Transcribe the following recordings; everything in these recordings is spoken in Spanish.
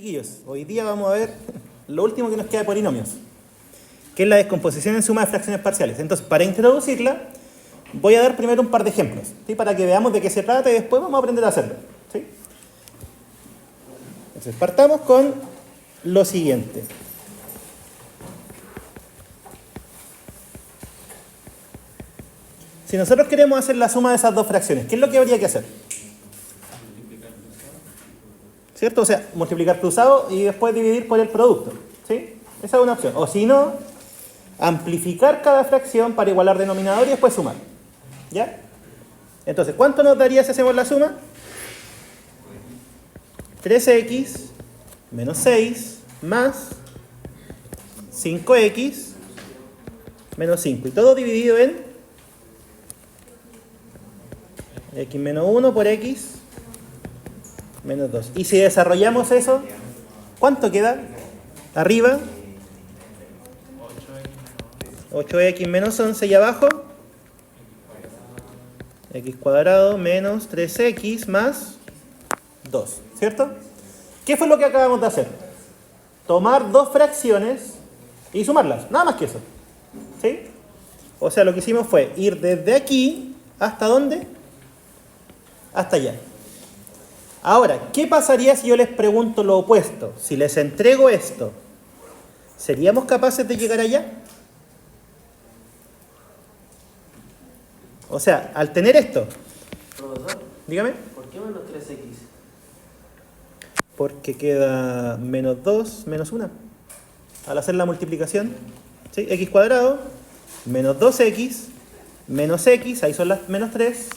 Chiquillos, hoy día vamos a ver lo último que nos queda de polinomios, que es la descomposición en suma de fracciones parciales. Entonces, para introducirla, voy a dar primero un par de ejemplos, ¿sí? Para que veamos de qué se trata y después vamos a aprender a hacerlo, ¿sí? Entonces, partamos con lo siguiente. Si nosotros queremos hacer la suma de esas dos fracciones, ¿qué es lo que habría que hacer? ¿Cierto? O sea, multiplicar cruzado y después dividir por el producto, ¿sí? Esa es una opción. O si no, amplificar cada fracción para igualar denominador y después sumar. ¿Ya? Entonces, ¿cuánto nos daría si hacemos la suma? 3x menos 6 más 5x menos 5. Y todo dividido en x menos 1 por x menos 2. Y si desarrollamos eso, ¿cuánto queda? Arriba, 8x menos 11 y abajo, x cuadrado menos 3x más 2, ¿cierto? ¿Qué fue lo que acabamos de hacer? Tomar dos fracciones y sumarlas, nada más que eso, ¿sí? O sea, lo que hicimos fue ir desde aquí, ¿hasta dónde? Hasta allá. Ahora, ¿qué pasaría si yo les pregunto lo opuesto? Si les entrego esto, ¿seríamos capaces de llegar allá? O sea, al tener esto... Profesor, Dígame. ¿por qué menos 3x? Porque queda menos 2 menos 1. Al hacer la multiplicación, ¿sí? X cuadrado, menos 2x, menos x, ahí son las menos 3,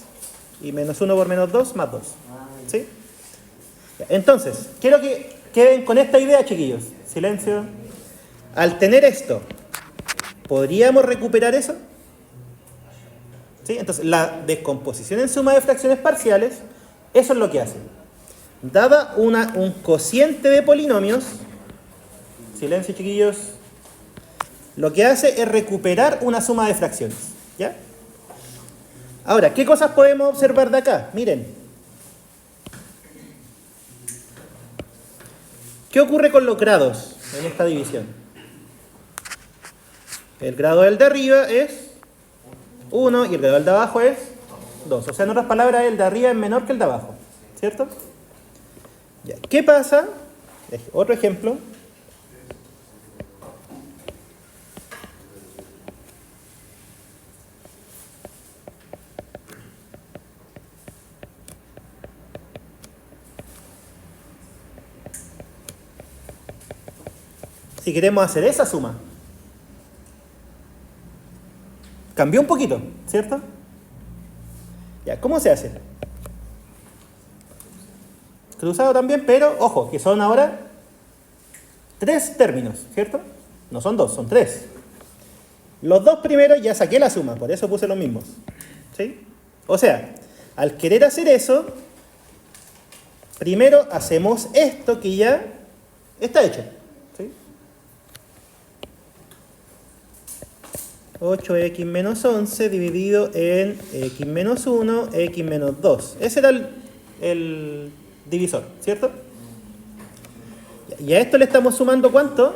y menos 1 por menos 2, más 2. ¿Sí? Entonces, quiero que queden con esta idea, chiquillos. Silencio. Al tener esto, ¿podríamos recuperar eso? ¿Sí? Entonces, la descomposición en suma de fracciones parciales, eso es lo que hace. Dada un cociente de polinomios, silencio, chiquillos, lo que hace es recuperar una suma de fracciones. ¿Ya? Ahora, ¿qué cosas podemos observar de acá? Miren. ¿Qué ocurre con los grados en esta división? El grado del de arriba es 1 y el grado del de abajo es 2. O sea, en otras palabras, el de arriba es menor que el de abajo, ¿cierto? Ya. ¿Qué pasa? Otro ejemplo. Si queremos hacer esa suma. Cambió un poquito, ¿cierto? Ya, ¿cómo se hace? Cruzado también, pero ojo, que son ahora 3 términos, ¿cierto? No son 2, son 3. Los dos primeros ya saqué la suma, por eso puse los mismos, ¿sí? O sea, al querer hacer eso, primero hacemos esto que ya está hecho, ¿sí? 8x menos 11 dividido en x menos 1, x menos 2. Ese era el divisor, ¿cierto? Y a esto le estamos sumando ¿cuánto?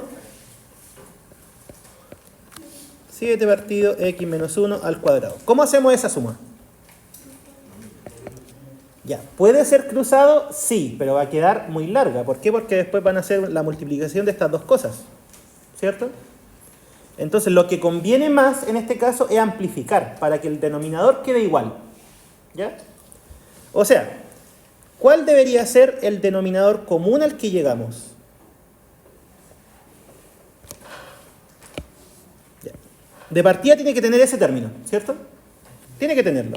7 partido x menos 1 al cuadrado. ¿Cómo hacemos esa suma? Ya, ¿puede ser cruzado? Sí, pero va a quedar muy larga. ¿Por qué? Porque después van a hacer la multiplicación de estas dos cosas, ¿cierto? Entonces, lo que conviene más en este caso es amplificar para que el denominador quede igual. ¿Ya? O sea, ¿cuál debería ser el denominador común al que llegamos? Ya. De partida tiene que tener ese término, ¿cierto? Tiene que tenerlo.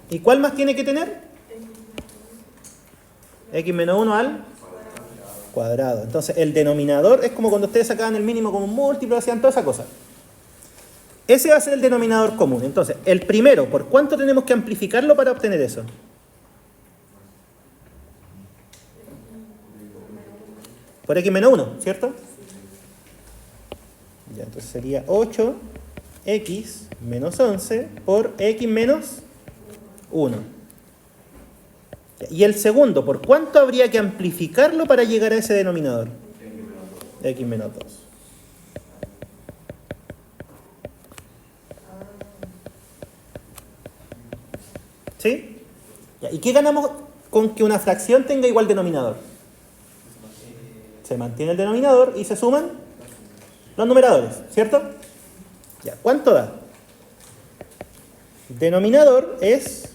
¿Y cuál más tiene que tener? X menos 1 al cuadrado. Entonces, el denominador es como cuando ustedes sacaban el mínimo como un múltiplo, hacían toda esa cosa. Ese va a ser el denominador común. Entonces, el primero, ¿por cuánto tenemos que amplificarlo para obtener eso? Por x menos 1, ¿cierto? Ya, entonces sería 8x menos 11 por x menos 1. Y el segundo, ¿por cuánto habría que amplificarlo para llegar a ese denominador? X menos 2. ¿Sí? ¿Y qué ganamos con que una fracción tenga igual denominador? Se mantiene el denominador y se suman los numeradores, ¿cierto? Ya, ¿cuánto da? Denominador es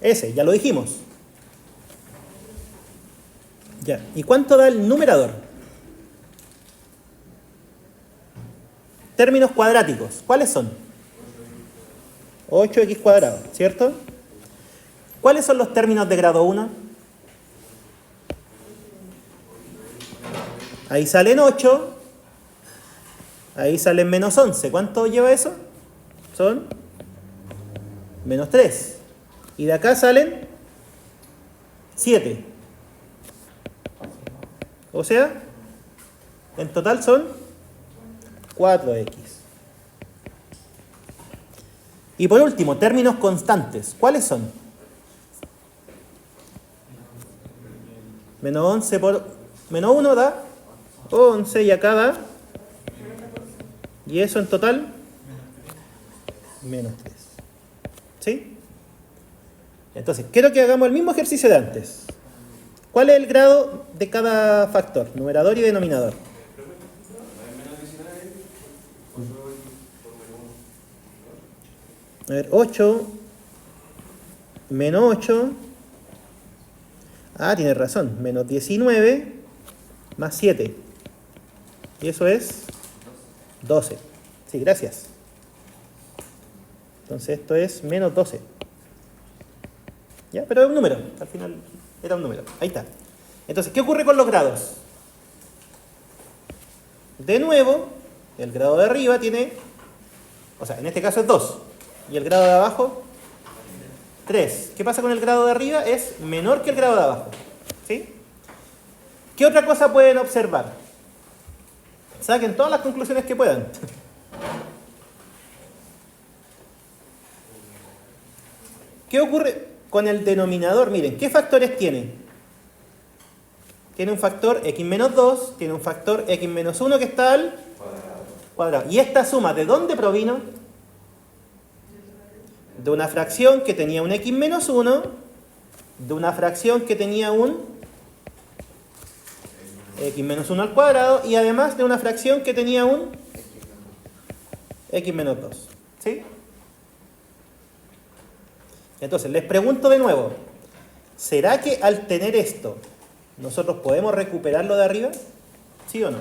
ese, ya lo dijimos. Ya, ¿y cuánto da el numerador? Términos cuadráticos, ¿cuáles son? 8x cuadrado, ¿cierto? ¿Cuáles son los términos de grado 1? Ahí salen 8, ahí salen menos 11. ¿Cuánto lleva eso? Son menos 3. Y de acá salen 7. O sea, en total son 4x. Y por último, términos constantes. ¿Cuáles son? Menos 11 por menos 1 da 11 y acá da. Y eso en total, menos 3. ¿Sí? Entonces, quiero que hagamos el mismo ejercicio de antes. ¿Cuál es el grado de cada factor? Numerador y denominador. A ver, 8 menos 8. Ah, tiene razón. Menos 19 más 7. Y eso es 12. Sí, gracias. Entonces esto es menos 12. ¿Ya? Pero es un número. Al final era un número. Ahí está. Entonces, ¿qué ocurre con los grados? De nuevo, el grado de arriba tiene... O sea, en este caso es 2. ¿Y el grado de abajo? 3. ¿Qué pasa con el grado de arriba? Es menor que el grado de abajo. ¿Sí? ¿Qué otra cosa pueden observar? Saquen todas las conclusiones que puedan. ¿Qué ocurre con el denominador? Miren, ¿qué factores tiene? Tiene un factor x menos 2, tiene un factor x menos 1 que está al cuadrado. ¿Y esta suma de dónde provino? De una fracción que tenía un x menos 1, de una fracción que tenía un x menos 1 al cuadrado y además de una fracción que tenía un x menos 2. ¿Sí? Entonces, les pregunto de nuevo, ¿será que al tener esto nosotros podemos recuperar lo de arriba? ¿Sí o no?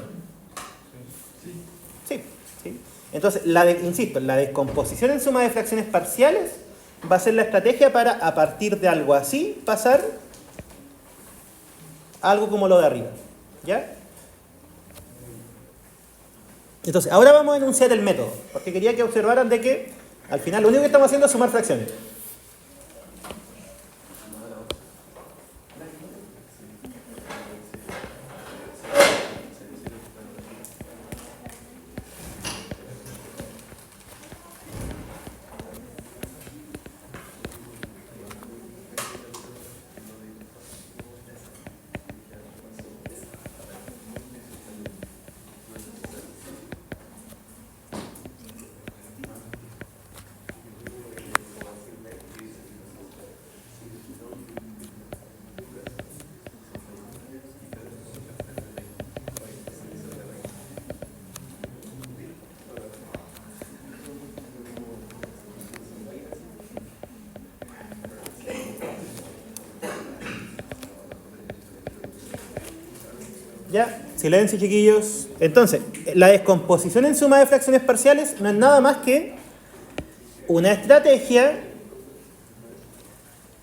Sí. ¿Sí? Entonces, insisto, la descomposición en suma de fracciones parciales va a ser la estrategia para, a partir de algo así, pasar a algo como lo de arriba. ¿Ya? Entonces, ahora vamos a enunciar el método, porque quería que observaran de que al final lo único que estamos haciendo es sumar fracciones. ¿Ya? Silencio, chiquillos. Entonces, la descomposición en suma de fracciones parciales no es nada más que una estrategia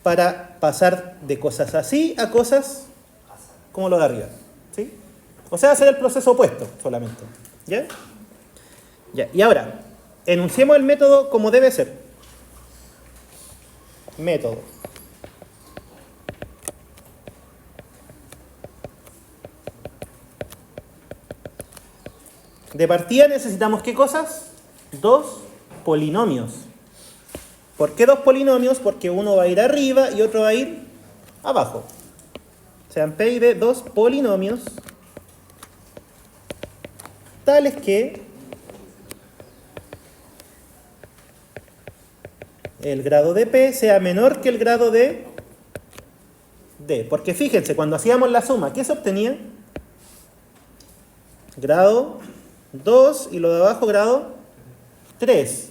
para pasar de cosas así a cosas como lo de arriba. ¿Sí? O sea, hacer el proceso opuesto solamente. ¿Ya? Ya. Y ahora, enunciemos el método como debe ser. Método. De partida necesitamos ¿qué cosas? 2 polinomios. ¿Por qué dos polinomios? Porque uno va a ir arriba y otro va a ir abajo. Sean P y D dos polinomios tales que el grado de P sea menor que el grado de D. Porque fíjense, cuando hacíamos la suma, ¿qué se obtenía? Grado 2 y lo de abajo grado 3.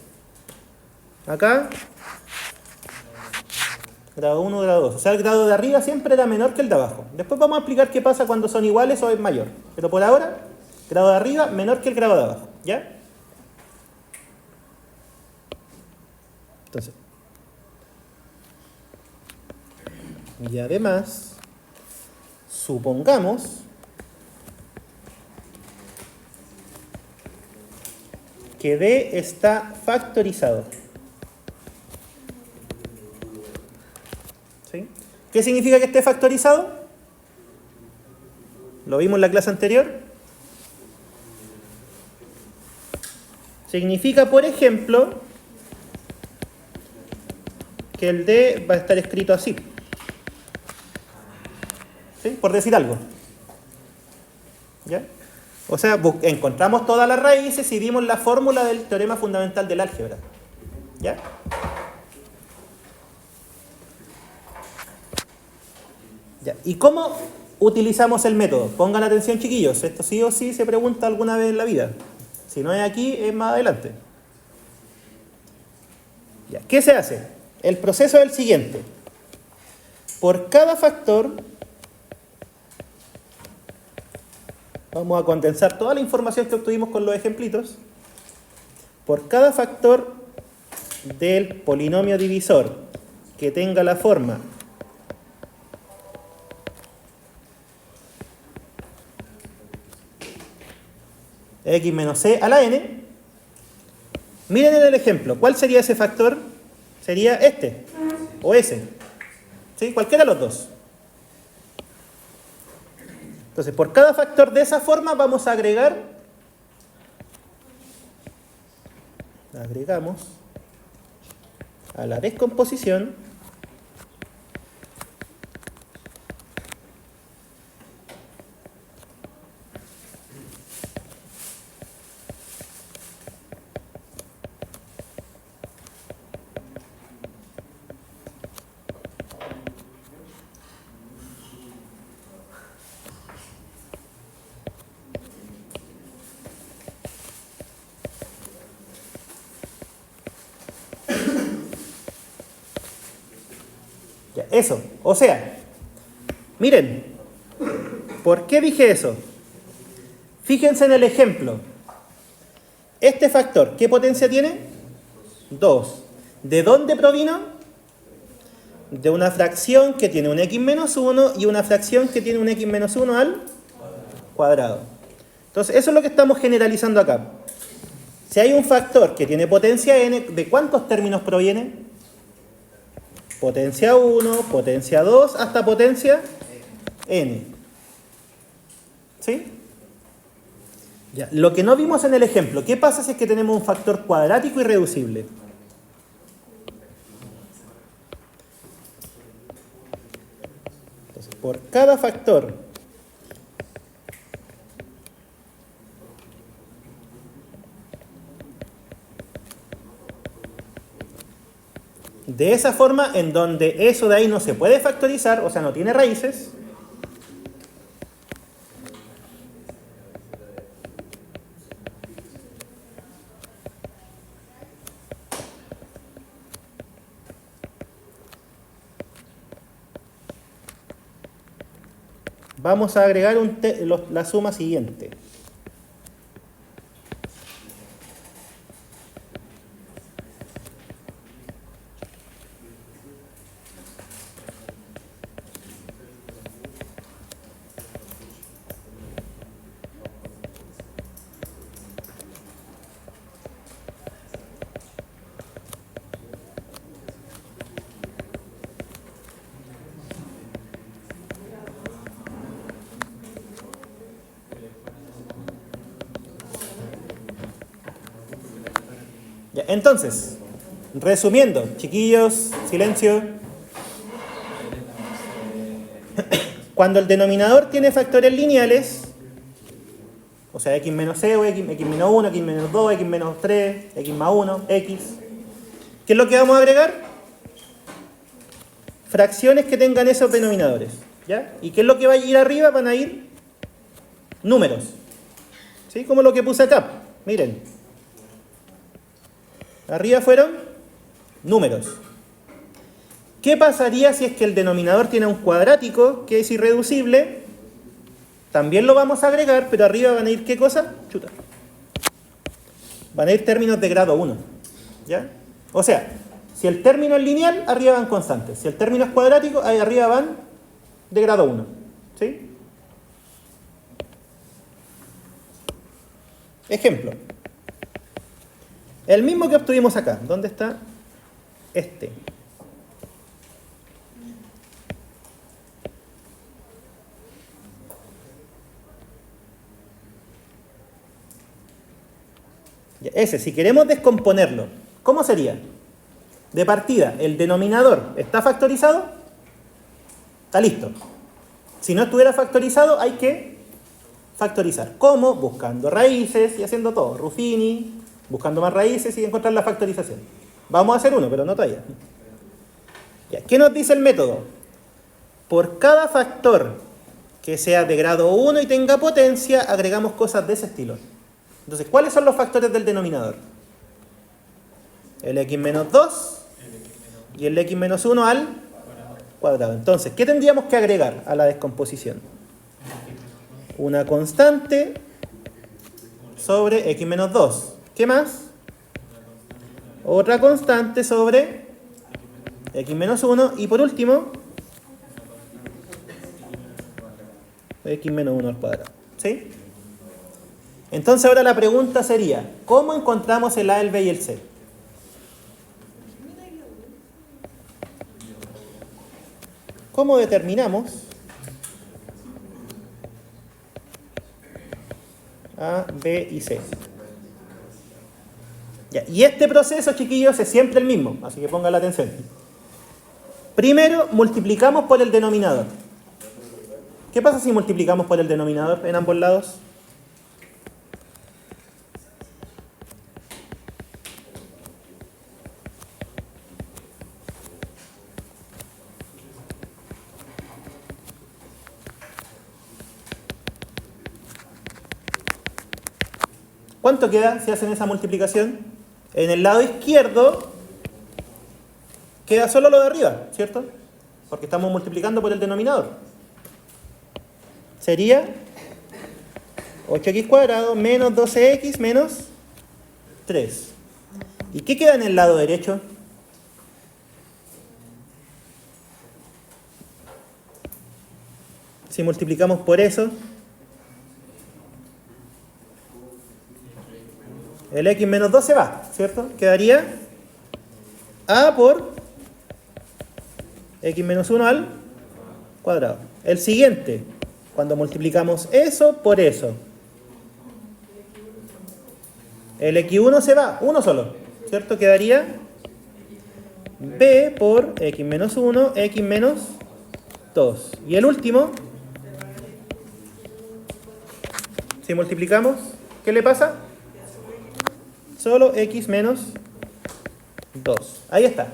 Acá, grado 1, grado 2. O sea, el grado de arriba siempre era menor que el de abajo. Después vamos a explicar qué pasa cuando son iguales o es mayor. Pero por ahora, grado de arriba menor que el grado de abajo. ¿Ya? Entonces. Y además, supongamos que D está factorizado. ¿Sí? ¿Qué significa que esté factorizado? Lo vimos en la clase anterior. Significa, por ejemplo, que el D va a estar escrito así. ¿Sí? Por decir algo. ¿Ya? O sea, encontramos todas las raíces y vimos la fórmula del teorema fundamental del álgebra. ¿Ya? Ya. ¿Y cómo utilizamos el método? Pongan atención, chiquillos. Esto sí o sí se pregunta alguna vez en la vida. Si no es aquí, es más adelante. Ya. ¿Qué se hace? El proceso es el siguiente. Por cada factor, vamos a condensar toda la información que obtuvimos con los ejemplitos. Por cada factor del polinomio divisor que tenga la forma x menos c a la n, miren en el ejemplo, ¿cuál sería ese factor? Sería este, o ese, ¿sí? Cualquiera de los dos. Entonces, por cada factor de esa forma vamos a agregamos a la descomposición ya, eso. O sea, miren, ¿por qué dije eso? Fíjense en el ejemplo. Este factor, ¿qué potencia tiene? 2. ¿De dónde provino? De una fracción que tiene un x menos 1 y una fracción que tiene un x menos 1 al cuadrado. Entonces, eso es lo que estamos generalizando acá. Si hay un factor que tiene potencia n, ¿de cuántos términos proviene? Potencia 1, potencia 2, hasta potencia n. ¿Sí? Ya. Lo que no vimos en el ejemplo, ¿qué pasa si es que tenemos un factor cuadrático irreducible? Entonces, por cada factor de esa forma, en donde eso de ahí no se puede factorizar, o sea, no tiene raíces, vamos a agregar la suma siguiente. Ya, entonces, Resumiendo, chiquillos, silencio. Cuando el denominador tiene factores lineales, o sea, x menos c o x menos 1, x menos 2, x menos 3, x más 1, x. ¿Qué es lo que vamos a agregar? Fracciones que tengan esos denominadores. ¿Ya? ¿Y qué es lo que va a ir arriba? Van a ir números. ¿Sí? Como lo que puse acá. Miren. Arriba fueron números. ¿Qué pasaría si es que el denominador tiene un cuadrático que es irreducible? También lo vamos a agregar, pero arriba van a ir ¿qué cosa? Chuta. Van a ir términos de grado 1. ¿Ya? O sea, si el término es lineal, arriba van constantes. Si el término es cuadrático, ahí arriba van de grado 1. ¿Sí? Ejemplo. El mismo que obtuvimos acá. ¿Dónde está? Este. Ese, si queremos descomponerlo, ¿cómo sería? De partida, el denominador está factorizado, está listo. Si no estuviera factorizado, hay que factorizar. ¿Cómo? Buscando raíces y haciendo todo. Ruffini, buscando más raíces y encontrar la factorización. Vamos a hacer uno, pero no todavía. Ya, ¿qué nos dice el método? Por cada factor que sea de grado 1 y tenga potencia, agregamos cosas de ese estilo. Entonces, ¿cuáles son los factores del denominador? El x menos 2 y el x menos 1 al cuadrado. Entonces, ¿qué tendríamos que agregar a la descomposición? Una constante sobre x menos 2. ¿Qué más? Otra constante sobre x menos 1. Y por último, x menos 1 al cuadrado. ¿Sí? Entonces ahora la pregunta sería, ¿cómo encontramos el A, el B y el C? ¿Cómo determinamos A, B y C? Ya, y este proceso, chiquillos, es siempre el mismo, así que pongan la atención. Primero, multiplicamos por el denominador. ¿Qué pasa si multiplicamos por el denominador en ambos lados? ¿Cuánto queda si hacen esa multiplicación? En el lado izquierdo queda solo lo de arriba, ¿cierto? Porque estamos multiplicando por el denominador. Sería 8x cuadrado menos 12x menos 3. ¿Y qué queda en el lado derecho? Si multiplicamos por eso, el x menos 2 se va, ¿cierto? Quedaría a por x menos 1 al cuadrado. El siguiente, cuando multiplicamos eso por eso, el x1 se va, uno solo, ¿cierto? Quedaría b por x menos 1, x menos 2. Y el último, si multiplicamos, ¿qué le pasa? Solo x menos 2. Ahí está.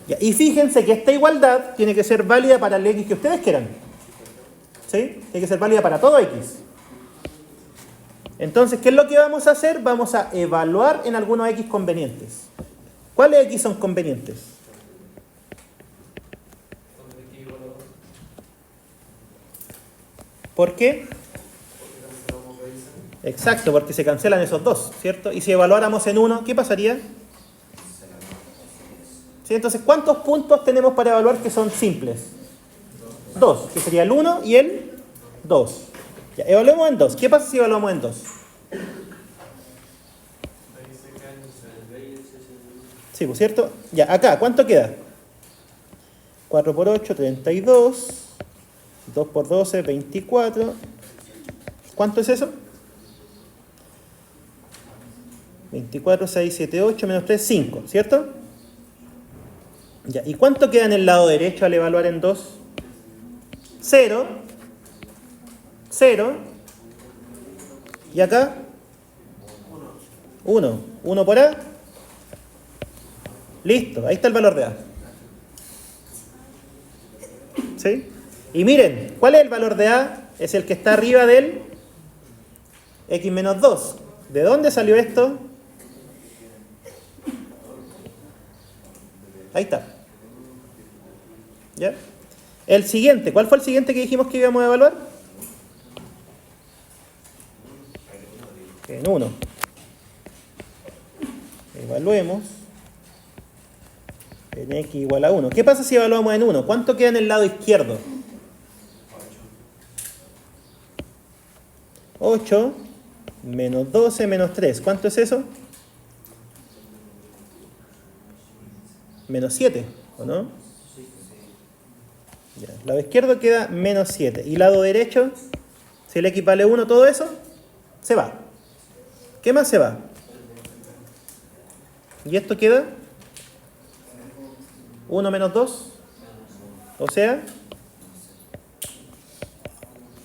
Ya, y fíjense que esta igualdad tiene que ser válida para el x que ustedes quieran. ¿Sí? Tiene que ser válida para todo x. Entonces, ¿qué es lo que vamos a hacer? Vamos a evaluar en algunos x convenientes. ¿Cuáles x son convenientes? ¿Por qué? Exacto, porque se cancelan esos dos, ¿cierto? Y si evaluáramos en uno, ¿qué pasaría? ¿Sí? Entonces, ¿cuántos puntos tenemos para evaluar que son simples? 2, que sería el 1 y el 2. Ya, evaluemos en 2. ¿Qué pasa si evaluamos en 2? Sí, pues cierto. Ya, acá, ¿cuánto queda? 4 por 8, 32. 2 por 12, 24. ¿Cuánto es eso? 24, 6, 7, 8, menos 3, 5, ¿cierto? Ya, ¿y cuánto queda en el lado derecho al evaluar en 2? 0, 0, y acá 1, 1 por A, listo, ahí está el valor de A. ¿Sí? Y miren, ¿cuál es el valor de A? Es el que está arriba del x menos 2. ¿De dónde salió esto? Ahí está. ¿Ya? El siguiente, ¿cuál fue el siguiente que dijimos que íbamos a evaluar? En 1. Evaluemos en x igual a 1. ¿Qué pasa si evaluamos en 1? ¿Cuánto queda en el lado izquierdo? 8 menos 12 menos 3. ¿Cuánto es eso? Menos 7, ¿o no? Ya, lado izquierdo queda menos 7. Y lado derecho, si el x vale 1, todo eso se va. ¿Qué más se va? Y esto queda 1 menos 2, o sea,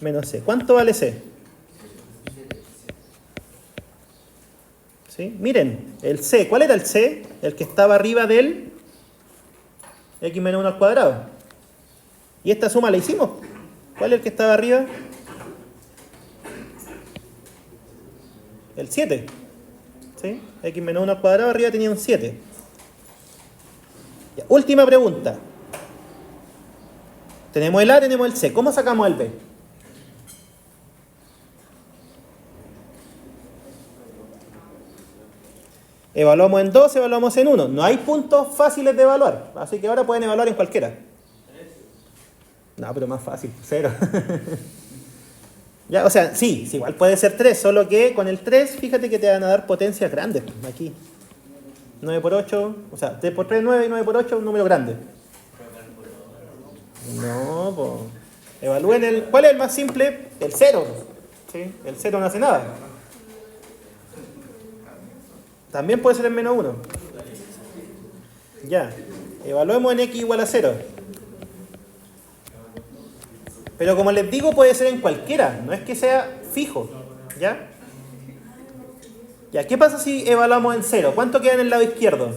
menos c. ¿Cuánto vale c? ¿Sí? Miren, el c, ¿cuál era el c? El que estaba arriba del x menos 1 al cuadrado. Y esta suma la hicimos. ¿Cuál es el que estaba arriba? El 7. ¿Sí? X menos 1 al cuadrado arriba tenía un 7. Ya, última pregunta. Tenemos el A, tenemos el C. ¿Cómo sacamos el B? Evaluamos en 2, evaluamos en 1. No hay puntos fáciles de evaluar. Así que ahora pueden evaluar en cualquiera. No, pero más fácil, 0. Ya, o sea, sí, igual puede ser 3, solo que con el 3, fíjate que te van a dar potencias grandes. Aquí. 9 por 8, o sea, 3 por 3, 9 y 9 por 8, un número grande. No, pues. Evalúen el. ¿Cuál es el más simple? El 0. ¿Sí? El 0 no hace nada. También puede ser en menos 1. Ya. Evaluemos en x igual a 0. Pero como les digo, puede ser en cualquiera. No es que sea fijo. ¿Ya? Ya, ¿qué pasa si evaluamos en 0? ¿Cuánto queda en el lado izquierdo?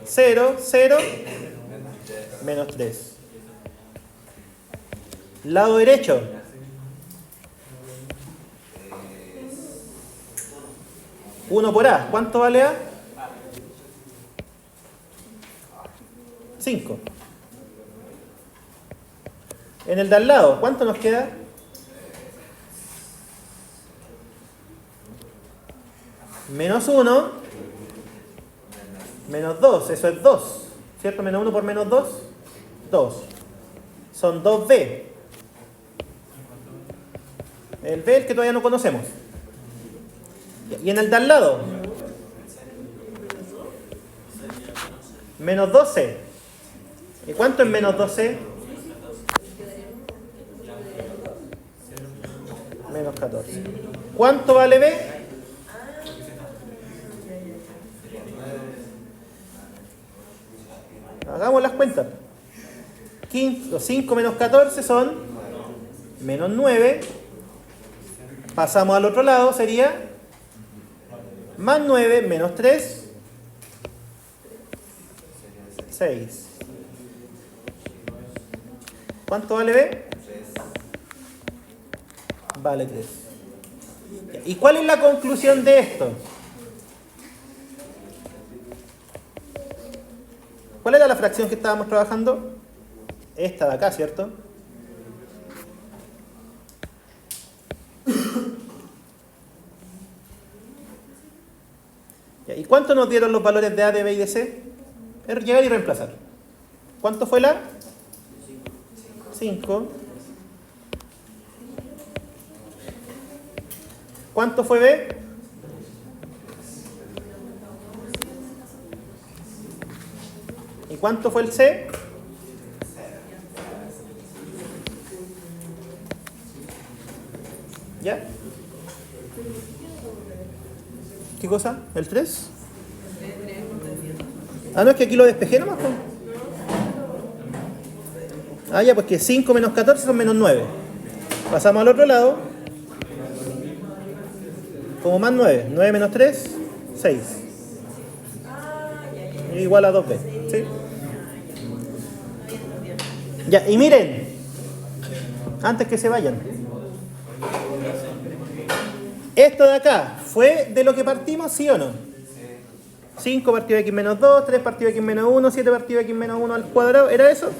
0, 0, menos 3. Lado derecho. 1 por A. ¿Cuánto vale A? 5. En el de al lado, ¿cuánto nos queda? Menos 1, menos 2, eso es 2, ¿cierto? Menos 1 por menos 2, 2. Son 2b. El b el que todavía no conocemos. Y en el de al lado, menos 12. ¿Y cuánto es menos 12? Menos 14. ¿Cuánto vale b? Hagamos las cuentas. 5 menos 14 son menos 9. Pasamos al otro lado, sería más 9 menos 3, 6. ¿Cuánto vale b? Vale 3. ¿Y cuál es la conclusión de esto? ¿Cuál era la fracción que estábamos trabajando? Esta de acá, ¿cierto? ¿Y cuánto nos dieron los valores de A, de B y de C? Es llegar y reemplazar. ¿Cuánto fue la? 5. ¿Cuánto fue B? 'Y cuánto fue el C? ¿Ya? ¿Qué cosa? ¿El 3? Ah, no, es que aquí lo despejé nomás, pues. Ah, ya, pues que 5 menos 14 son menos 9. Pasamos al otro lado. Como más 9. 9 menos 3, 6. Igual a 2b. ¿Sí? Ya, y miren. Antes que se vayan. Esto de acá, ¿fue de lo que partimos, sí o no? 5 partido de x menos 2, 3 partido de x menos 1, 7 partido de x menos 1 al cuadrado. ¿Era eso?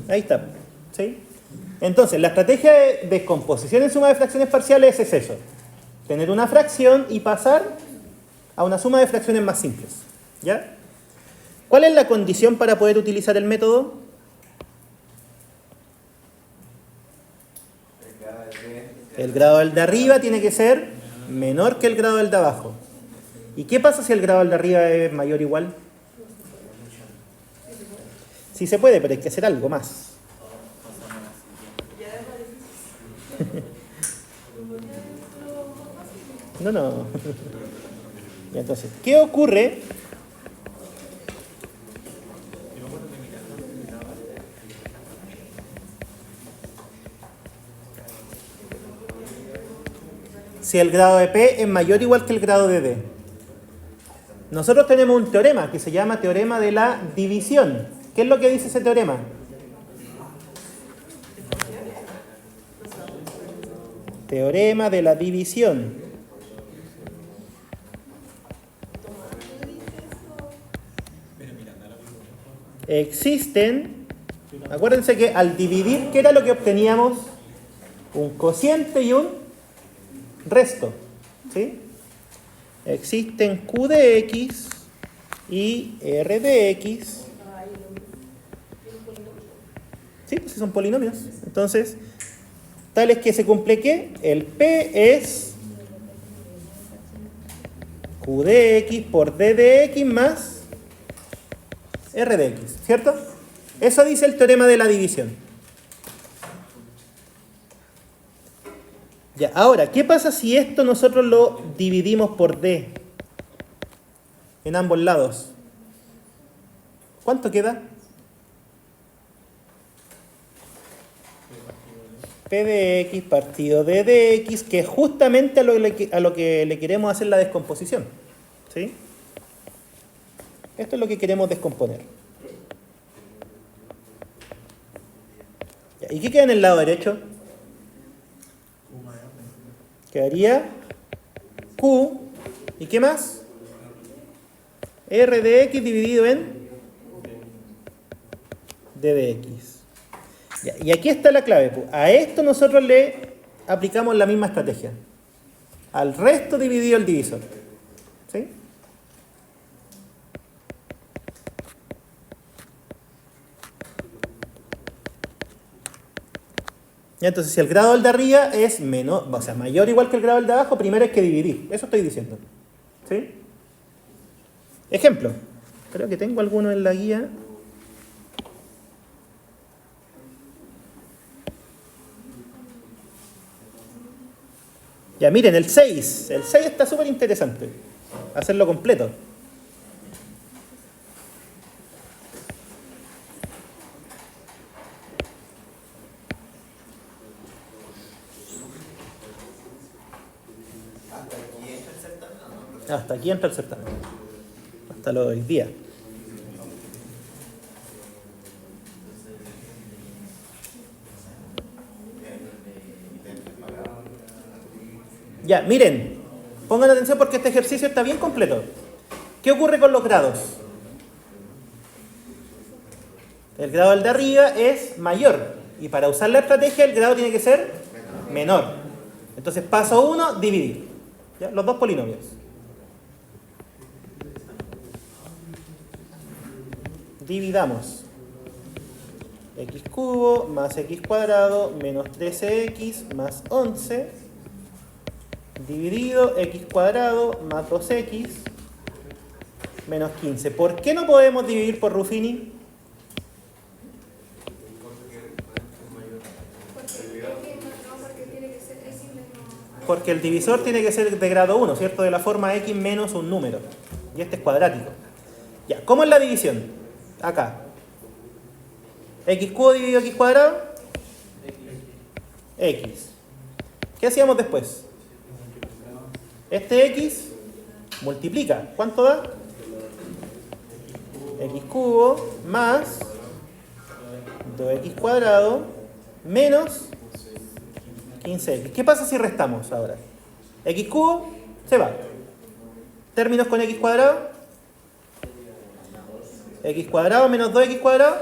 Ahí está. ¿Sí? Entonces, la estrategia de descomposición en suma de fracciones parciales es eso. Tener una fracción y pasar a una suma de fracciones más simples. ¿Ya? ¿Cuál es la condición para poder utilizar el método? El grado del de arriba tiene que ser menor que el grado del de abajo. ¿Y qué pasa si el grado del de arriba es mayor o igual? Sí se puede, pero hay que hacer algo más. No. Y entonces, ¿qué ocurre? Si el grado de P es mayor o igual que el grado de D. Nosotros tenemos un teorema que se llama teorema de la división. ¿Qué es lo que dice ese teorema? Teorema de la división. Existen, acuérdense que al dividir, ¿qué era lo que obteníamos? Un cociente y un resto. ¿Sí? Existen Q de X y R de X. Sí, pues son polinomios. Entonces, tal es que se cumple que el P es Q de X por D de X más R de X, ¿cierto? Eso dice el teorema de la división. Ya, ahora, ¿qué pasa si esto nosotros lo dividimos por D en ambos lados? ¿Cuánto queda? P de X partido D de X, que es justamente a lo que le queremos hacer la descomposición. ¿Sí? Esto es lo que queremos descomponer. ¿Y qué queda en el lado derecho? Quedaría Q. ¿Y qué más? R de X dividido en D de X. Y aquí está la clave. A esto nosotros le aplicamos la misma estrategia. Al resto dividido el divisor. ¿Sí? Y entonces, si el grado del de arriba es menor, o sea, mayor o igual que el grado del de abajo, primero hay que dividir. Eso estoy diciendo. ¿Sí? Ejemplo. Creo que tengo alguno en la guía. Ya, miren, el 6. El 6 está súper interesante. Hacerlo completo. Hasta aquí entra el certamen. Hasta lo de hoy día. Ya, miren. Pongan atención porque este ejercicio está bien completo. ¿Qué ocurre con los grados? El grado del de arriba es mayor. Y para usar la estrategia, el grado tiene que ser menor. Entonces, paso 1, dividir. ¿Ya? Los dos polinomios. Dividamos. X cubo más X cuadrado menos 13X más 11 dividido X cuadrado más 2X menos 15. ¿Por qué no podemos dividir por Ruffini? Porque el divisor tiene que ser de grado 1, ¿cierto? De la forma x menos un número. Y este es cuadrático. Ya, ¿cómo es la división? Acá. X cubo dividido x cuadrado. X. ¿Qué hacíamos después? Este x multiplica. ¿Cuánto da? X cubo más 2x cuadrado menos 15x. ¿Qué pasa si restamos ahora? X cubo se va. Términos con x cuadrado. X cuadrado menos 2x cuadrado.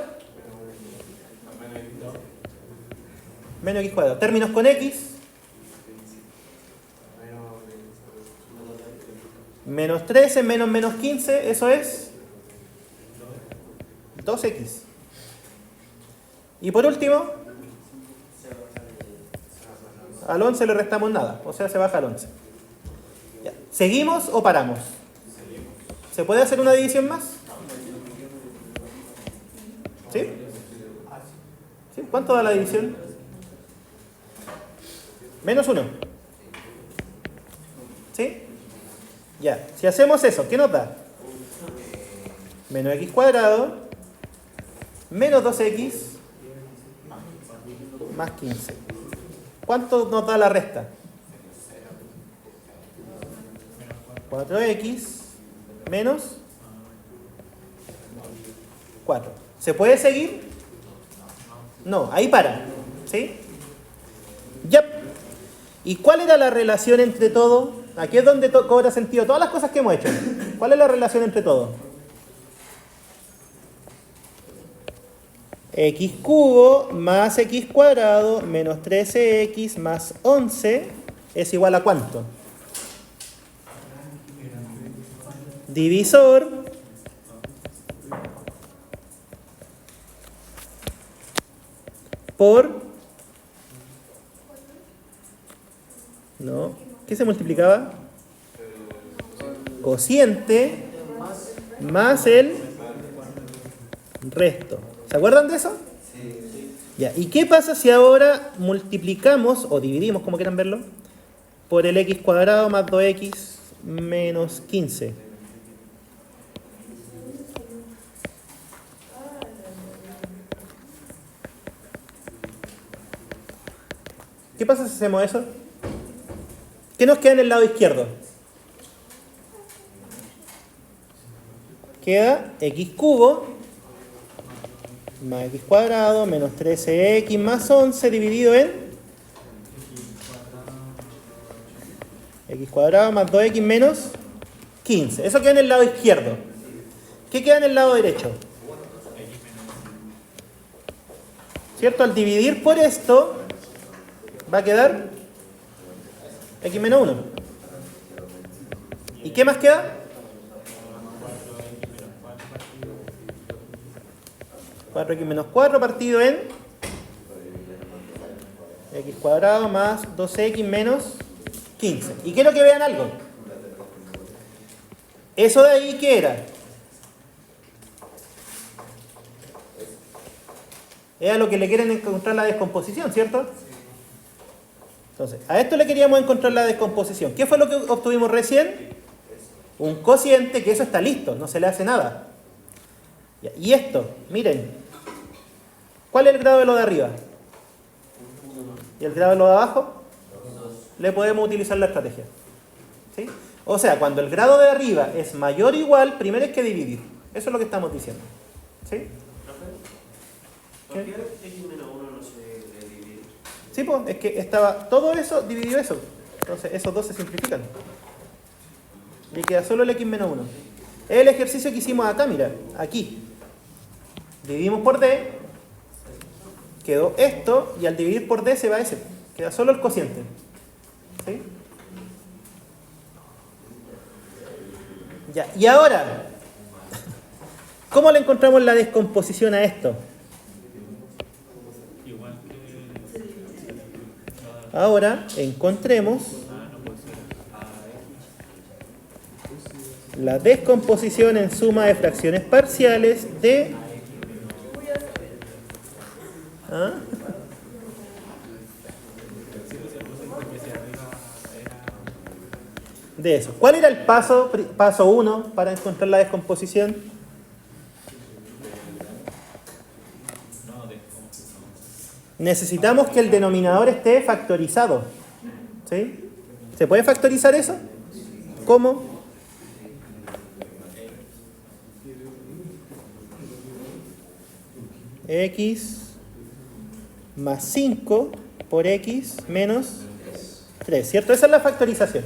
Menos x cuadrado. Términos con x. Menos 13 menos menos 15, eso es 2x. Y por último, al 11 le restamos nada, o sea, se baja al 11. Ya. ¿Seguimos o paramos? ¿Se puede hacer una división más? ¿Sí? ¿Sí? ¿Cuánto da la división? Menos 1. ¿Sí? Ya, si hacemos eso, ¿qué nos da? Menos x cuadrado menos 2x más 15. ¿Cuánto nos da la resta? 4x menos 4. ¿Se puede seguir? No, ahí para. ¿Sí? Ya. ¿Y cuál era la relación entre todo? Aquí es donde cobra sentido todas las cosas que hemos hecho. ¿Cuál es la relación entre todo? X cubo más x cuadrado menos 13x más 11 es igual a ¿cuánto? Divisor por... ¿No? ¿Qué se multiplicaba? Cociente más el resto. ¿Se acuerdan de eso? Sí. Ya. ¿Y qué pasa si ahora multiplicamos, o dividimos, como quieran verlo, por el x cuadrado más 2x menos 15? ¿Qué pasa si hacemos eso? ¿Qué nos queda en el lado izquierdo? Queda x cubo más x cuadrado menos 13x más 11 dividido en x cuadrado más 2x menos 15. Eso queda en el lado izquierdo. ¿Qué queda en el lado derecho? ¿Cierto? Al dividir por esto va a quedar x menos 1. ¿Y qué más queda? 4x menos 4 partido en x cuadrado más 2x menos 15. Y quiero que vean algo. ¿Eso de ahí qué era? Era lo que le quieren encontrar la descomposición, ¿cierto? Entonces, a esto le queríamos encontrar la descomposición. ¿Qué fue lo que obtuvimos recién? Un cociente, que eso está listo, no se le hace nada. Y esto, miren. ¿Cuál es el grado de lo de arriba? ¿Y el grado de lo de abajo? Le podemos utilizar la estrategia. ¿Sí? O sea, cuando el grado de arriba es mayor o igual, primero hay que dividir. Eso es lo que estamos diciendo. ¿Sí? ¿Por qué x menos 1 no se divide? Sí, pues, es que estaba todo eso dividido eso. Entonces, esos dos se simplifican. Y queda solo el x menos 1. Es el ejercicio que hicimos acá, mira, aquí. Dividimos por d, quedó esto, y al dividir por d se va ese. Queda solo el cociente. ¿Sí? Ya, y ahora, ¿cómo le encontramos la descomposición a esto? Ahora encontremos la descomposición en suma de fracciones parciales de... ¿Ah? de eso. ¿Cuál era el paso 1 para encontrar la descomposición? Necesitamos que el denominador esté factorizado. ¿Sí? ¿Se puede factorizar eso? ¿Cómo? X más 5 por X menos 3, ¿cierto? Esa es la factorización.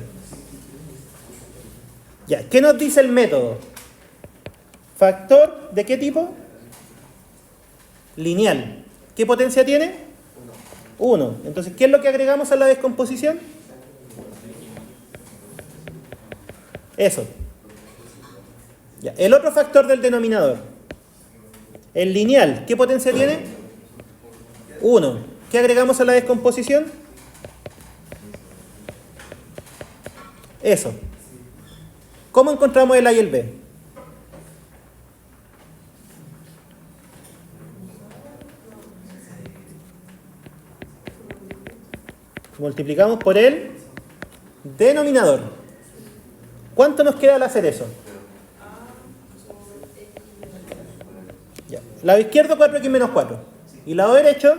Ya, ¿qué nos dice el método? ¿Factor de qué tipo? Lineal. ¿Qué potencia tiene? 1. Entonces, ¿qué es lo que agregamos a la descomposición? Eso. Ya. El otro factor del denominador. El lineal. ¿Qué potencia tiene? 1. ¿Qué agregamos a la descomposición? Eso. ¿Cómo encontramos el A y el B? Multiplicamos por el denominador. ¿Cuánto nos queda al hacer eso? Ya. Lado izquierdo 4x menos 4. Y lado derecho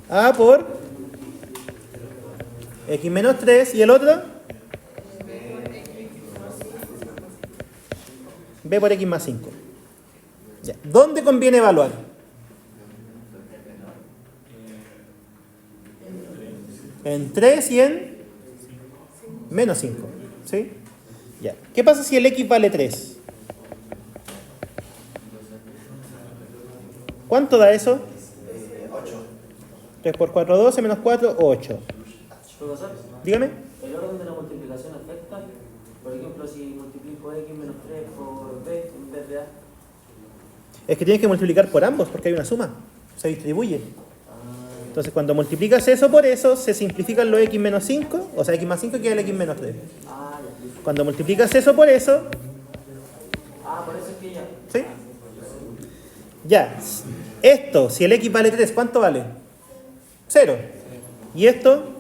A por x menos 3. ¿Y el otro? B por x más 5. Ya. ¿Dónde conviene evaluar? En 3 y en menos 5. ¿Sí? Ya. ¿Qué pasa si el x vale 3? ¿Cuánto da eso? 3 por 4, 12, menos 4, 8. Profesor, Dígame. el orden de la multiplicación afecta, por ejemplo, si multiplico x menos 3 por b en vez de a. Es que tienes que multiplicar por ambos porque hay una suma. Se distribuye. Entonces, cuando multiplicas eso por eso, se simplifican los x menos 5, o sea, x más 5 queda el x menos 3. Cuando multiplicas eso, por eso es que ya. ¿sí? Ya. Esto, si el x vale 3, ¿cuánto vale? 0. Y esto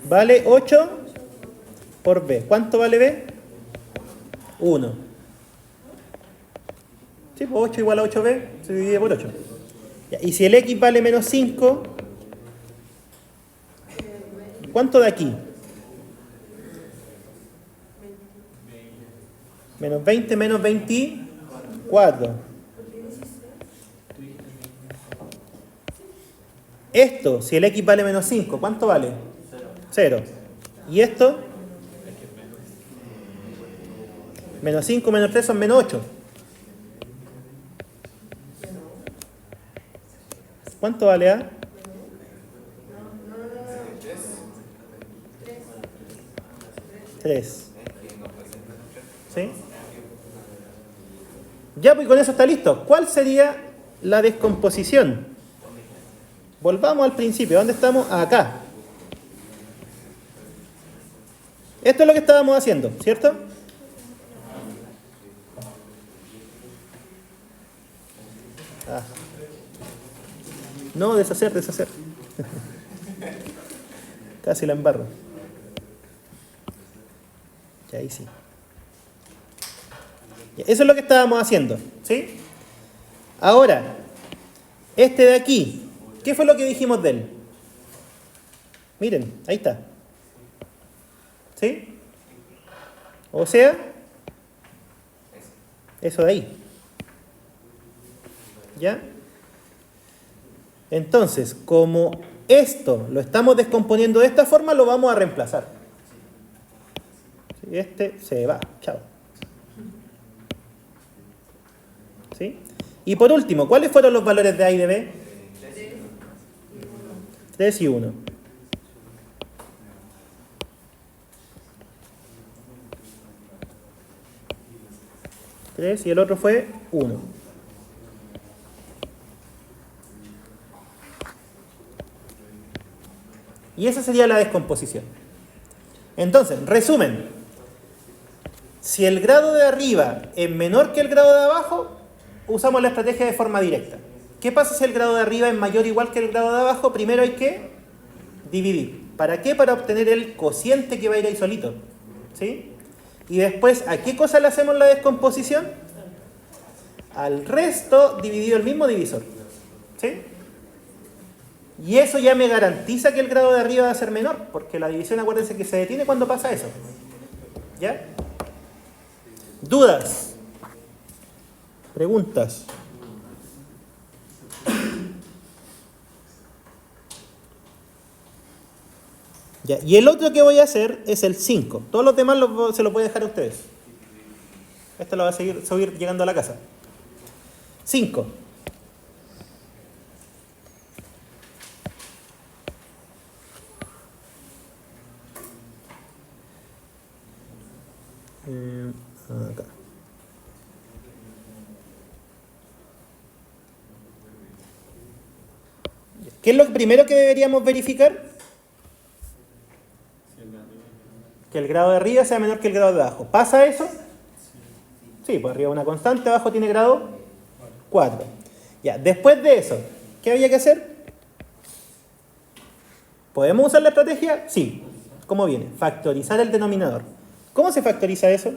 vale 8 por b. ¿Cuánto vale b? 1. Sí, pues 8 igual a 8b, se divide por 8. Ya, y si el x vale menos 5, ¿cuánto da aquí? Menos 20 menos 24. Esto, si el x vale menos 5, ¿cuánto vale? 0. ¿Y esto? Menos 5 menos 3 son menos 8. ¿Cuánto vale A? 3. ¿Sí? Ya, pues con eso está listo. ¿Cuál sería la descomposición? Volvamos al principio. ¿Dónde estamos? Acá. Esto es lo que estábamos haciendo, ¿cierto? Ah. No, deshacer. Casi la embarro. Ya, ahí sí. Eso es lo que estábamos haciendo, ¿sí? Ahora, este de aquí, ¿qué fue lo que dijimos de él? Miren, ahí está. ¿Sí? O sea, eso de ahí. ¿Ya? Entonces, como esto lo estamos descomponiendo de esta forma, lo vamos a reemplazar. Este se va. Chao. ¿Sí? Y por último, ¿cuáles fueron los valores de A y de B? 3 y 1. Y el otro fue 1. Y esa sería la descomposición. Entonces, resumen. Si el grado de arriba es menor que el grado de abajo, usamos la estrategia de forma directa. ¿Qué pasa si el grado de arriba es mayor o igual que el grado de abajo? Primero hay que dividir. ¿Para qué? Para obtener el cociente que va a ir ahí solito. ¿Sí? Y después, ¿a qué cosa le hacemos la descomposición? Al resto dividido el mismo divisor. ¿Sí? Y eso ya me garantiza que el grado de arriba va a ser menor, porque la división, acuérdense que se detiene cuando pasa eso. ¿Ya? ¿Dudas? ¿Preguntas? Ya. Y el otro que voy a hacer es el 5. Todos los demás se los voy a dejar a ustedes. Esto lo va a seguir llegando a la casa. 5. Acá. ¿Qué es lo primero que deberíamos verificar? Que el grado de arriba sea menor que el grado de abajo. ¿Pasa eso? Sí, pues arriba una constante, abajo tiene grado 4. Ya, después de eso, ¿qué había que hacer? ¿Podemos usar la estrategia? Sí. ¿Cómo viene? Factorizar el denominador. ¿Cómo se factoriza eso?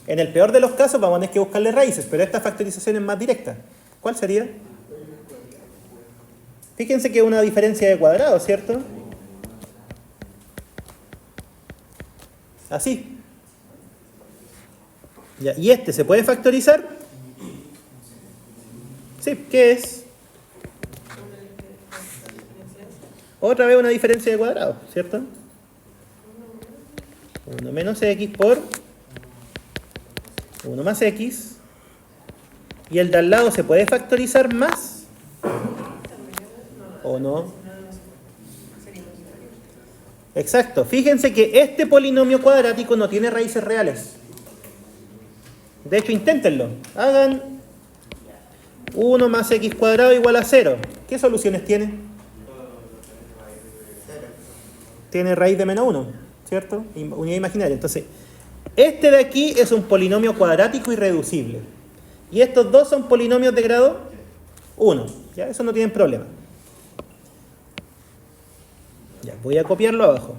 En el peor de los casos vamos a tener que buscarle raíces, pero esta factorización es más directa. ¿Cuál sería? Fíjense que es una diferencia de cuadrado, ¿cierto? Así. Ya, ¿y este se puede factorizar? Sí, ¿qué es? Otra vez una diferencia de cuadrado, ¿cierto? 1 menos x por 1 más x. ¿Y el de al lado se puede factorizar más? ¿O no? Exacto. Fíjense que este polinomio cuadrático no tiene raíces reales. De hecho, inténtenlo. Hagan 1 más x cuadrado igual a 0. ¿Qué soluciones tiene? Tiene raíz de menos 1, ¿cierto? Unidad imaginaria. Entonces, este de aquí es un polinomio cuadrático irreducible. Y estos dos son polinomios de grado 1. ¿Ya? Eso no tienen problema. Ya, voy a copiarlo abajo.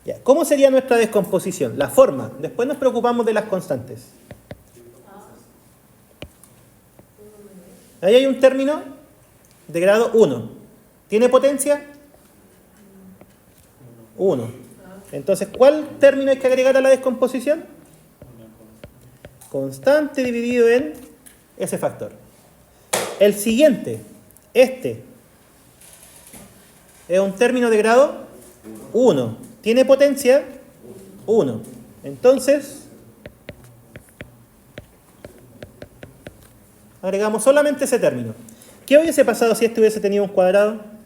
Ya, ¿cómo sería nuestra descomposición? La forma. Después nos preocupamos de las constantes. Ahí hay un término de grado 1. ¿Tiene potencia? 1. Entonces, ¿cuál término hay que agregar a la descomposición? Constante dividido en ese factor. El siguiente, este, es un término de grado 1. ¿Tiene potencia? 1. Entonces, agregamos solamente ese término. ¿Qué hubiese pasado si este hubiese tenido un cuadrado?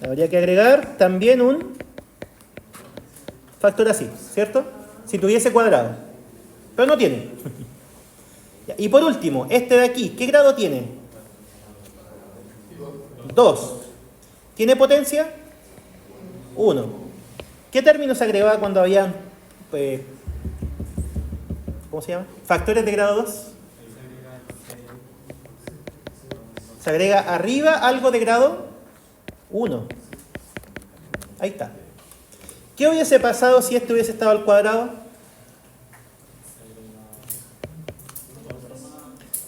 Habría que agregar también un factor así, ¿cierto? Si tuviese cuadrado. Pero no tiene. Y por último, este de aquí, ¿qué grado tiene? 2. ¿Tiene potencia? 1. ¿Qué término se agregaba cuando había, ¿cómo se llama? Factores de grado 2. Se agrega arriba algo de grado 1. Ahí está. ¿Qué hubiese pasado si este hubiese estado al cuadrado?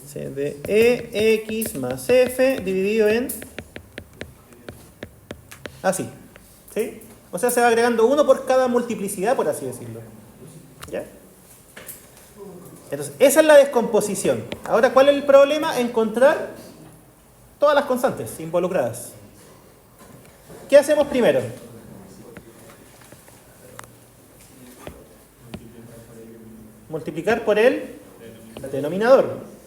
C de EX más F dividido en... así. ¿Sí? O sea, se va agregando 1 por cada multiplicidad, por así decirlo. ¿Ya? Entonces, esa es la descomposición. Ahora, ¿cuál es el problema? Encontrar todas las constantes involucradas. ¿Qué hacemos primero? Multiplicar por el denominador.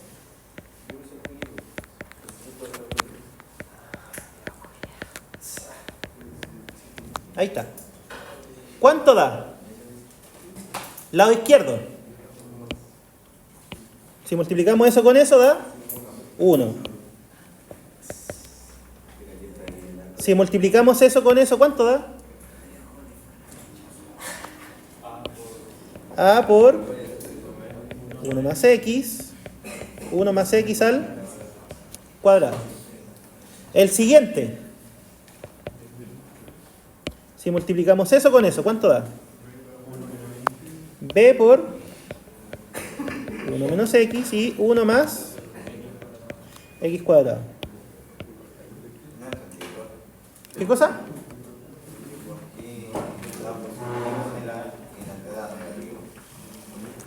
Ahí está. ¿Cuánto da? Lado izquierdo. Si multiplicamos eso con eso, da 1. Si multiplicamos eso con eso, ¿cuánto da? A por 1 más X. 1 más X al cuadrado. El siguiente. Si multiplicamos eso con eso, ¿cuánto da? B por 1 menos X y 1 más X cuadrado. ¿Qué cosa?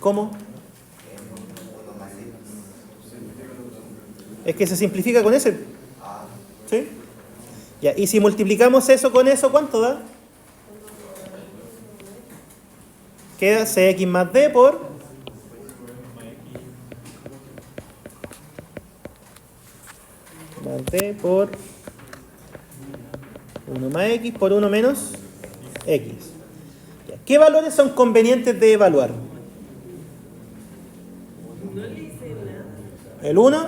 ¿Cómo? Es que se simplifica con ese. ¿Sí? Ya, y si multiplicamos eso con eso, ¿cuánto da? Queda Cx más D por más D por 1 más X por 1 menos X. Ya, ¿qué valores son convenientes de evaluar? El 1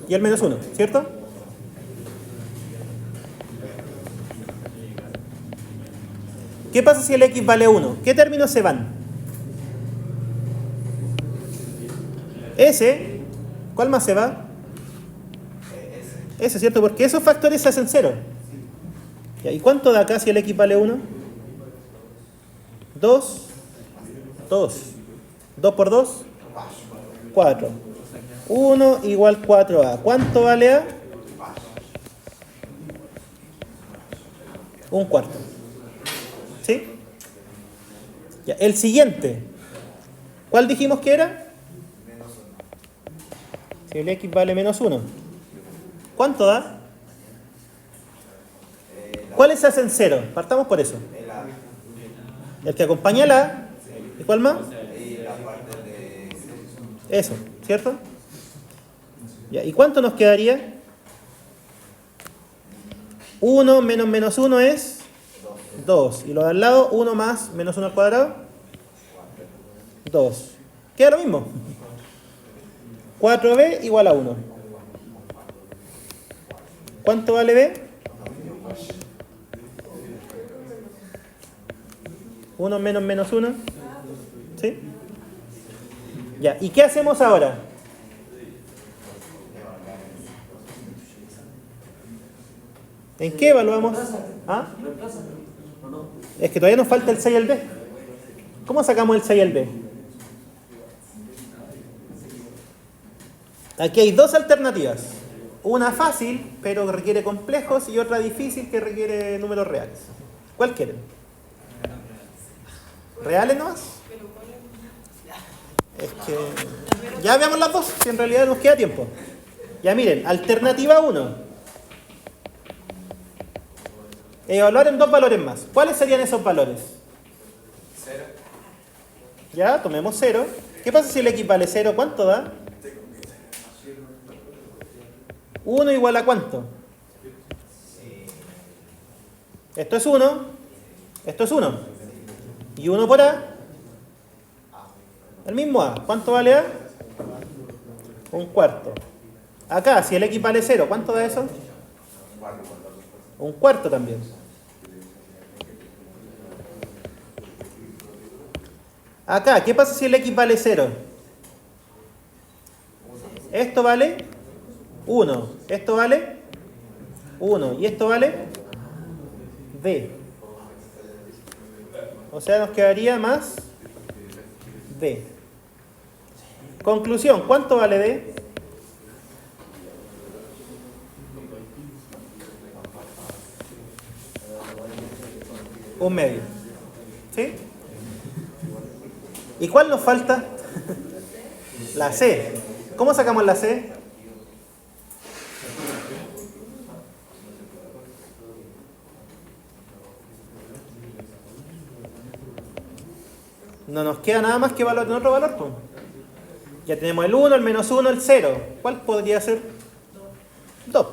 y el menos 1, ¿cierto? ¿Qué pasa si el X vale 1? ¿Qué términos se van? S. ¿Cuál más se va? S, ¿cierto? Porque esos factores se hacen 0. ¿Y cuánto da acá si el X vale 1? 2. 2. 2 por 2. 4. 1 igual 4A. ¿Cuánto vale A? Un cuarto. ¿Sí? Ya, el siguiente. ¿Cuál dijimos que era? Si el X vale menos 1. ¿Cuánto da? ¿Cuáles se hacen 0? Partamos por eso. El que acompaña la A. ¿Y cuál más? Eso, ¿cierto? Ya, ¿y cuánto nos quedaría? 1 menos menos 1 es 2. Y lo de al lado, 1 más menos 1 al cuadrado, 2. Queda lo mismo. 4b igual a 1. ¿Cuánto vale b? 1 menos menos 1. ¿Sí? Ya, ¿y qué hacemos ahora? ¿En qué evaluamos? ¿Ah? Es que todavía nos falta el 6 y el b. ¿Cómo sacamos el 6 y el b? Aquí hay dos alternativas. Una fácil, pero que requiere complejos, y otra difícil, que requiere números reales. ¿Cuál quieren? ¿Reales nomás? Es que... ya veamos las dos, si en realidad nos queda tiempo. Ya miren, alternativa 1. Evaluar en dos valores más. ¿Cuáles serían esos valores? 0. Ya, tomemos 0. ¿Qué pasa si el X vale 0? ¿Cuánto da? 1 igual a ¿cuánto? Esto es 1. Esto es 1. ¿Y 1 por A? El mismo A. ¿Cuánto vale A? Un cuarto. Acá, si el X vale 0, ¿cuánto da eso? Un cuarto también. Acá, ¿qué pasa si el X vale 0? Esto vale 1. Esto vale 1. Y esto vale D. O sea, nos quedaría más D. Conclusión, ¿cuánto vale D? Un medio. ¿Sí? ¿Y cuál nos falta? La C. ¿Cómo sacamos la C? No nos queda nada más que valor en otro valor, pues. Ya tenemos el 1, el menos 1, el 0. ¿Cuál podría ser? 2.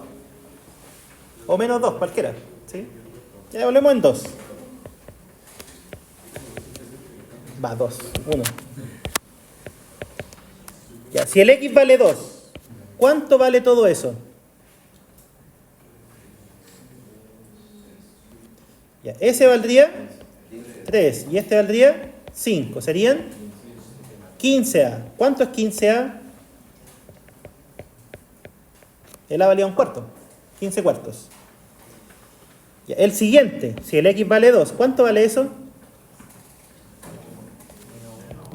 O menos 2, cualquiera. ¿Sí? Ya hablemos en 2. Va, 2. 1. Ya, si el X vale 2, ¿cuánto vale todo eso? Ya, ese valdría 3 y este valdría 5. Serían 15A. ¿Cuánto es 15A? El A valía un cuarto. 15 cuartos. Ya, el siguiente, si el X vale 2, ¿cuánto vale eso?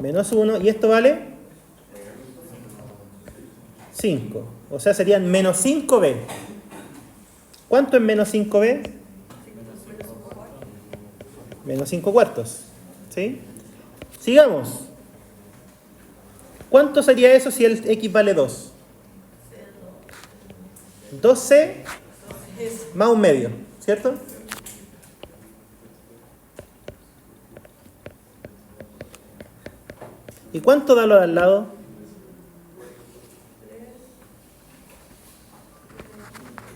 Menos 1. ¿Y esto vale? 5. O sea, serían menos 5B. ¿Cuánto es menos 5B? Menos 5 cuartos. ¿Sí? Sigamos. ¿Cuánto sería eso si el X vale 2? 2C más un medio, ¿cierto? ¿Y cuánto da lo de al lado?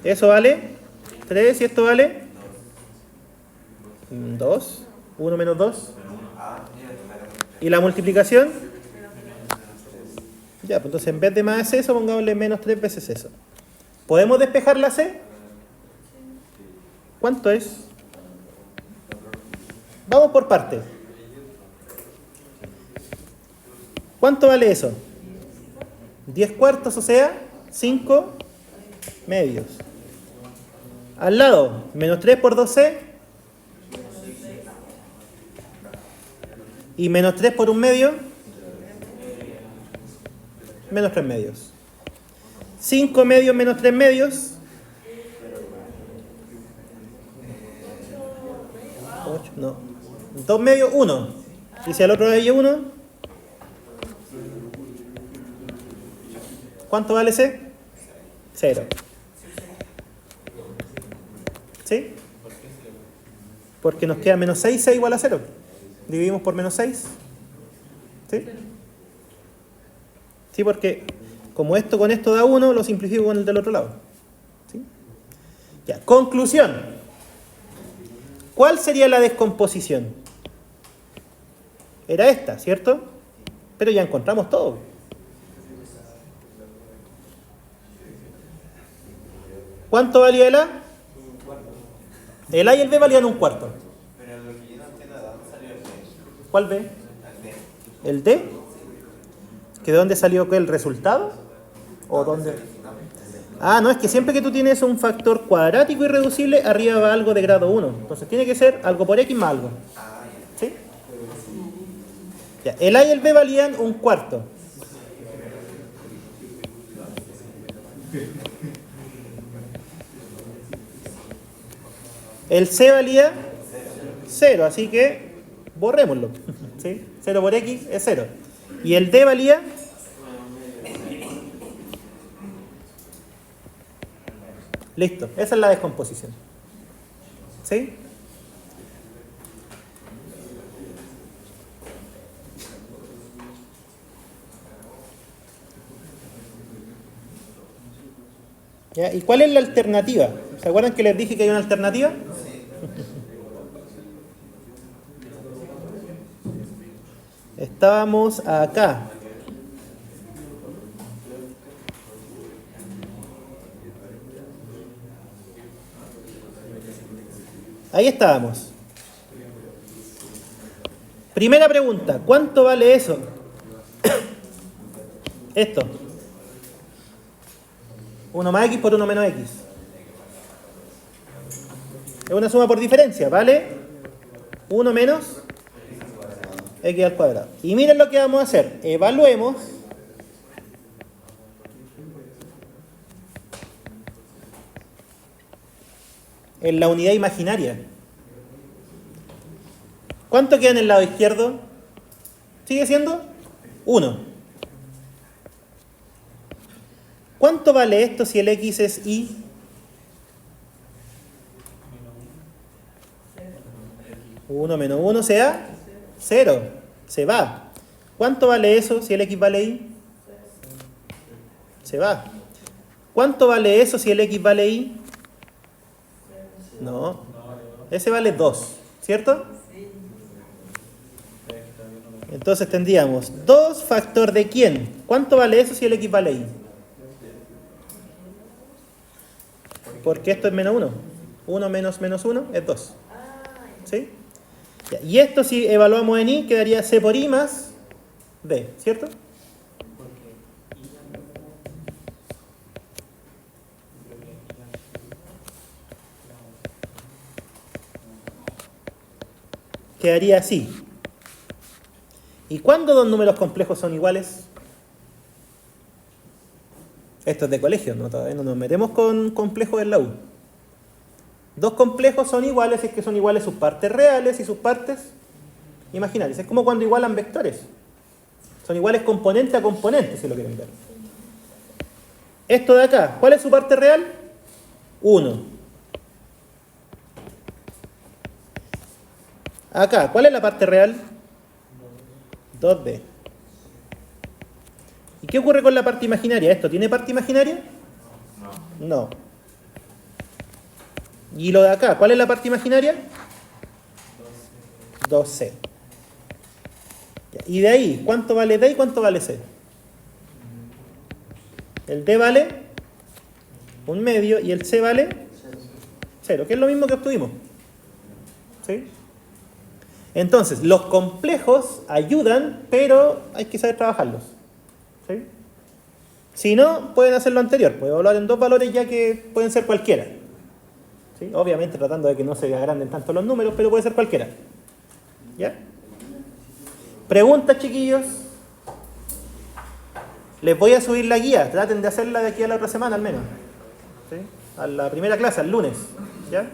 'Eso vale 3 y esto vale 2. 1 menos 2. ¿Y la multiplicación? Ya, pues entonces en vez de más eso, pongámosle menos 3 veces eso. ¿Podemos despejar la C? ¿Cuánto es? Vamos por partes. ¿Cuánto vale eso? 10 cuartos, o sea, 5 medios. Al lado, menos 3 por 2C. Y menos 3 por un medio. Menos 3 medios. 5 medios menos 3 medios. 8, no. 2 medios, 1. Y si al otro lado hay 1. ¿Cuánto vale C? 0. ¿Sí? Porque nos queda menos 6, C igual a 0. Dividimos por menos 6. ¿Sí? Sí, porque como esto con esto da 1, lo simplifico con el del otro lado. ¿Sí? Ya, conclusión. ¿Cuál sería la descomposición? Era esta, ¿cierto? Pero ya encontramos todo. ¿Cuánto valía el A? El A y el B valían un cuarto. Pero lo que yo no entiendo, ¿de dónde salió el B? ¿Cuál B? ¿El D? ¿Que de dónde salió qué? ¿El resultado? ¿O dónde? Ah, no, es que siempre que tú tienes un factor cuadrático irreducible, arriba va algo de grado 1. Entonces tiene que ser algo por X más algo. ¿Sí? Ya, el A y el B valían un cuarto. El C valía 0, así que borrémoslo. ¿Sí? 0 por X es 0. Y el D valía... Listo, esa es la descomposición. ¿Sí? ¿Ya? ¿Y cuál es la alternativa? ¿Se acuerdan que les dije que hay una alternativa? Estábamos acá. Ahí estábamos. Primera pregunta, ¿cuánto vale eso? Esto. 1 más X por 1 menos X. Es una suma por diferencia, ¿vale? 1 menos X al cuadrado. Y miren lo que vamos a hacer. Evaluemos. En la unidad imaginaria. ¿Cuánto queda en el lado izquierdo? ¿Sigue siendo? 1. ¿Cuánto vale esto si el X es Y? Uno menos 1 sea 0. Se va. ¿Cuánto vale eso si el X vale Y? Se va. ¿Cuánto vale eso si el X vale Y? No. Ese vale 2, ¿cierto? Entonces tendríamos 2 factor de ¿quién? ¿Cuánto vale eso si el X vale Y? Porque esto es menos 1. 1 menos menos 1 es 2. ¿Sí? Ya, y esto si evaluamos en I quedaría C por I más D, ¿cierto? Quedaría así. ¿Y cuándo dos números complejos son iguales? Esto es de colegio, ¿no? Todavía no nos metemos con complejos en la U. Dos complejos son iguales si es que son iguales sus partes reales y sus partes imaginarias. Es como cuando igualan vectores. Son iguales componente a componente, si lo quieren ver. Esto de acá, ¿cuál es su parte real? 1. Acá, ¿cuál es la parte real? 2D. ¿Y qué ocurre con la parte imaginaria? ¿Esto tiene parte imaginaria? No. ¿Y lo de acá? ¿Cuál es la parte imaginaria? 2C. Y de ahí, ¿cuánto vale D y cuánto vale C? El D vale 1/2 y el C vale 0, que es lo mismo que obtuvimos. ¿Sí? Entonces, los complejos ayudan, pero hay que saber trabajarlos. ¿Sí? Si no, pueden hacer lo anterior. Pueden evaluar en dos valores ya que pueden ser cualquiera. ¿Sí? Obviamente tratando de que no se agranden tanto los números, pero puede ser cualquiera. ¿Ya? Preguntas, chiquillos. Les voy a subir la guía. Traten de hacerla de aquí a la otra semana al menos. ¿Sí? A la primera clase, al lunes. ¿Ya?